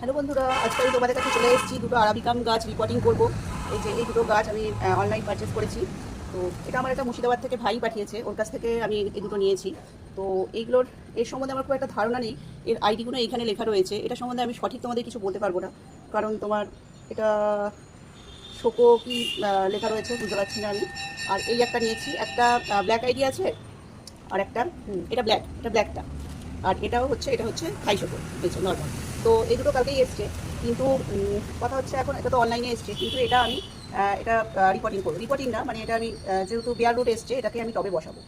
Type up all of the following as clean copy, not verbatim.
Hello বন্ধুরা, আজকে আমি তোমাদের কাছে চলে এসেছি দুটো আরাবিকাম গাছ রিপোর্টিং করব। এই যে এই দুটো গাছ আমি অনলাইন পারচেস করেছি। তো এটা আমার একটা মুর্শিদাবাদ থেকে ভাই পাঠিয়েছে, ওর কাছ থেকে আমি এই দুটো নিয়েছি। তো এইগুলোর এর সম্বন্ধে আমার খুব একটা ধারণা নেই। এর আইডিগুলো এখানে লেখা রয়েছে, এটা সম্বন্ধে আমি সঠিক তোমাদের কিছু বলতে পারবো না, কারণ তোমার এটা শোকো কি লেখা রয়েছে বুঝতে পারছি না আমি। আর এই একটা নিয়েছি, একটা ব্ল্যাক আইডি আছে, আর একটা এটা ব্ল্যাকটা, আর এটা হচ্ছে হাই শোকো হয়েছে নর্মাল। তো এই দুটো কালকেই এসছে, কিন্তু কথা হচ্ছে এখন এটা তো অনলাইনে এসছে, কিন্তু এটা আমি এটা রিপোর্টিং না, মানে এটা আমি যেহেতু বেয়ার রুট এসছে, এটাকে আমি টবে বসাবো।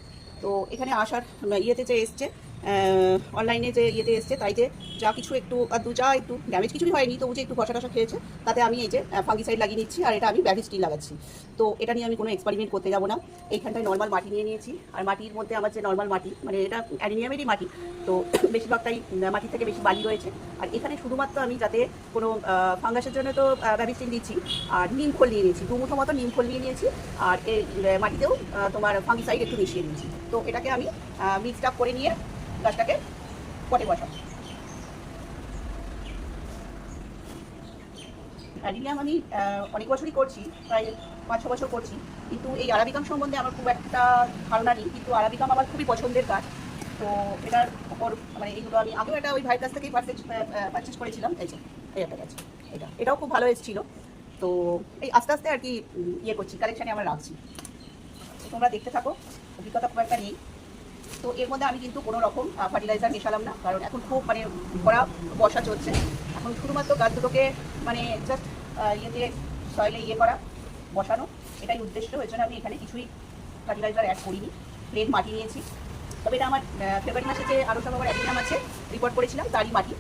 তো এখানে আসার ইয়েতে যে এসছে, অনলাইনে যে ইয়েতে এসছে, তাইতে যা কিছু একটু একটু ড্যামেজ কিছুই হয়নি, তবু যে একটু ঘষা টসা খেয়েছে, তাতে আমি এই যে ফাঙ্গিসাইড লাগিয়ে নিচ্ছি, আর এটা আমি ব্যাভিস্টিল লাগাচ্ছি। তো এটা নিয়ে আমি কোনো এক্সপেরিমেন্ট করতে যাবো না। এইখানটায় নর্মাল মাটি নিয়ে নিয়েছি, আর মাটির মধ্যে আমার যে নর্মাল মাটি, মানে এটা অ্যালুমিনিয়ামেরই মাটি, তো বেশিরভাগটাই মাটির থেকে বেশি বালি রয়েছে। আর এখানে শুধুমাত্র আমি যাতে কোনো ফাঙ্গাসের জন্য তো ব্যাভিস্টিল দিচ্ছি, আর নিম খোল নিয়ে নিয়েছি, 2 মুঠো মতো নিম খোল নিয়ে নিয়েছি, আর এই মাটিতেও তোমার ফাঙ্গিসাইড একটু মিশিয়ে নিয়েছি। তো এটাকে আমি মিক্সড আপ করে নিয়ে গাছটাকে পটে বসাবো। অ্যাডিনিয়াম আমি অনেক বছরই করছি, প্রায় 5-6 বছর করছি, কিন্তু এই আরাবিকাম সম্বন্ধে আমার খুব একটা ধারণা নেই। কিন্তু আরাবিকাম আমার খুবই পছন্দের গাছ। তো এটার ওপর মানে এইগুলো আমি আগেও এটা ওই ভাইয়ের কাছ থেকেই পারচেস করেছিলাম। এই যে এই একটা গাছ, এটাও খুব ভালো এসেছিলো। তো এই আস্তে আস্তে আর কি ইয়ে করছি, কালেকশানে আমরা রাখছি। তো তোমরা দেখতে থাকো, অভিজ্ঞতা খুব একটা নেই। তো এর মধ্যে আমি কিন্তু কোনো রকম ফার্টিলাইজার মেশালাম না, কারণ এখন খুব মানে ভরা বর্ষা চলছে। এখন শুধুমাত্র গাছ দুটোকে মানে জাস্ট ইয়েতে সয়েলে ইয়ে করা, বসানো, এটাই উদ্দেশ্য। এর জন্য আমি এখানে কিছুই ফার্টিলাইজার অ্যাড করিনি, প্লেন মাটি নিয়েছি। তবে এটা আমার ফেব্রুয়ারি মাসে যে আরও সব আমার অ্যাডিনিয়াম আছে রিপোর্ট করেছিলাম, তারই মাটি।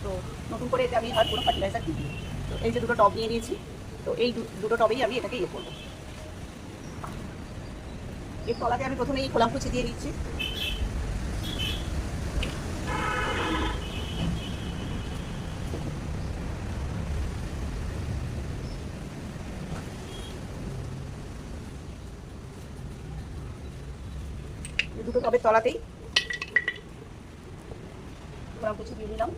তো নতুন করে এতে আমি আর কোনো ফার্টিলাইজার দিই। তো এই যে দুটো টব নিয়ে নিয়েছি, তো এই দুটো টবেই আমি এটাকে ইয়ে করবো। এর তলাতে আমি প্রথমেই খোলাম কুচি দিয়ে নিচ্ছি। দুটো টবের তলাতেই খোলাম কুচি দিয়ে দিলাম।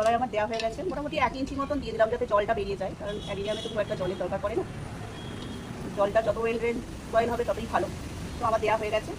তলায় আমার দেওয়া হয়ে গেছে, মোটামুটি 1 ইঞ্চি মতন দিয়ে দিলাম, যাতে জলটা বেরিয়ে যায়, কারণ অ্যাডিনিয়ামে তো খুব একটা জলের দরকার পড়ে না। জলটা যত ওয়েল ড্রেন সয়েল হবে ততই ভালো। তো আমার দেওয়া হয়ে গেছে।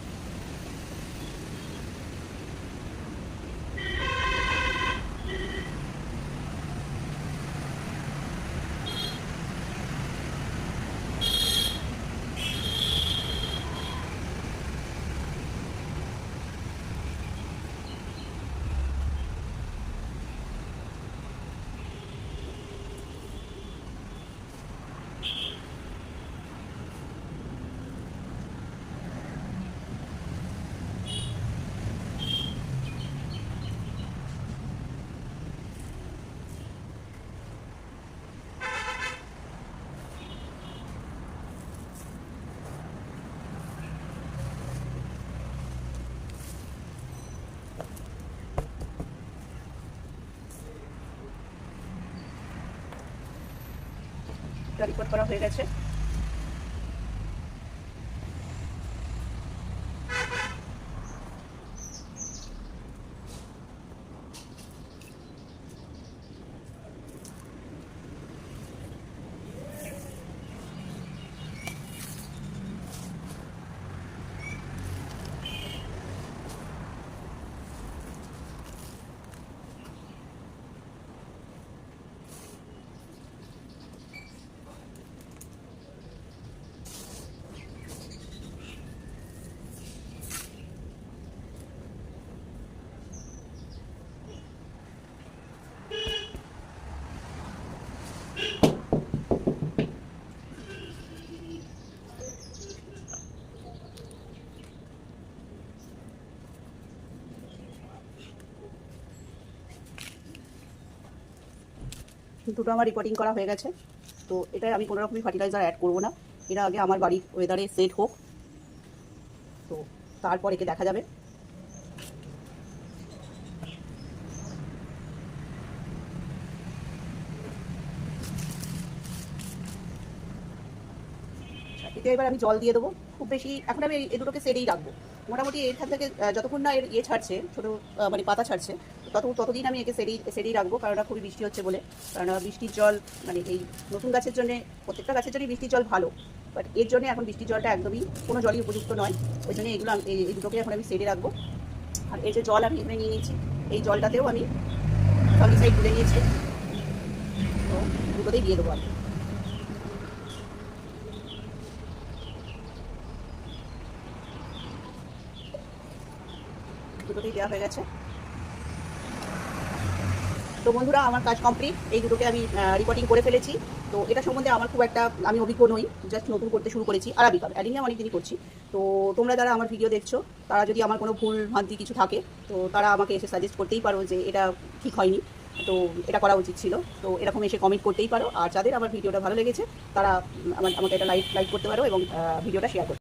রিপোর্ট করা হয়ে গেছে। দুটো আমার রিপোর্টিং করা হয়ে গেছে। তো এটাই আমি কোনো রকমই ফার্টিলাইজার অ্যাড করবো না, এটা আগে আমার বাড়ির ওয়েদারে সেট হোক। তো তারপর একে দেখা যাবে। এতে এবার আমি জল দিয়ে দেবো। খুব বেশি এখন আমি এই দুটোকে সেরেই রাখবো। মোটামুটি এখান থেকে যতক্ষণ না এর ছাড়ছে, ছোটো মানে পাতা ছাড়ছে, ততদিন আমি একে সেরেই রাখবো। কারণ খুবই বৃষ্টি হচ্ছে বলে। কারণ বৃষ্টির জল মানে এই নতুন গাছের জন্য, প্রত্যেকটা গাছের জন্যই বৃষ্টির জল ভালো, বাট এর জন্য এখন বৃষ্টির জলটা একদমই কোনো জলই উপযুক্ত নয়। ওই জন্য এগুলো এই দুটোকে এখন আমি সেরে রাখবো। আর এই যে জল আমি এখানে নিয়ে নিয়েছি, এই জলটাতেও আমি ফাঙ্গিসাইড তুলে নিয়েছি, তো দুটোতেই দিয়ে দেবো আর কি। দুটোতেই দেওয়া হয়ে গেছে। তো বন্ধুরা, আমার কাজ কমপ্লিট। এই দুটোকে আমি রিপোর্টিং করে ফেলেছি। তো এটা সম্বন্ধে আমার খুব একটা আমি অভিজ্ঞ নই, জাস্ট নতুন করতে শুরু করেছি। আরাবিকা অ্যাডিনিয়াম অনেকদিনই করছি। তো তোমরা যারা আমার ভিডিও দেখছো, তারা যদি আমার কোনো ভুল ভ্রান্তি কিছু থাকে, তো তারা আমাকে এসে সাজেস্ট করতেই পারো যে এটা ঠিক হয়নি, তো এটা করা উচিত ছিল। তো এরকম এসে কমেন্ট করতেই পারো। আর যাদের আমার ভিডিওটা ভালো লেগেছে, তারা আমাকে এটা লাইক করতে পারো এবং ভিডিওটা শেয়ার করতে পারো।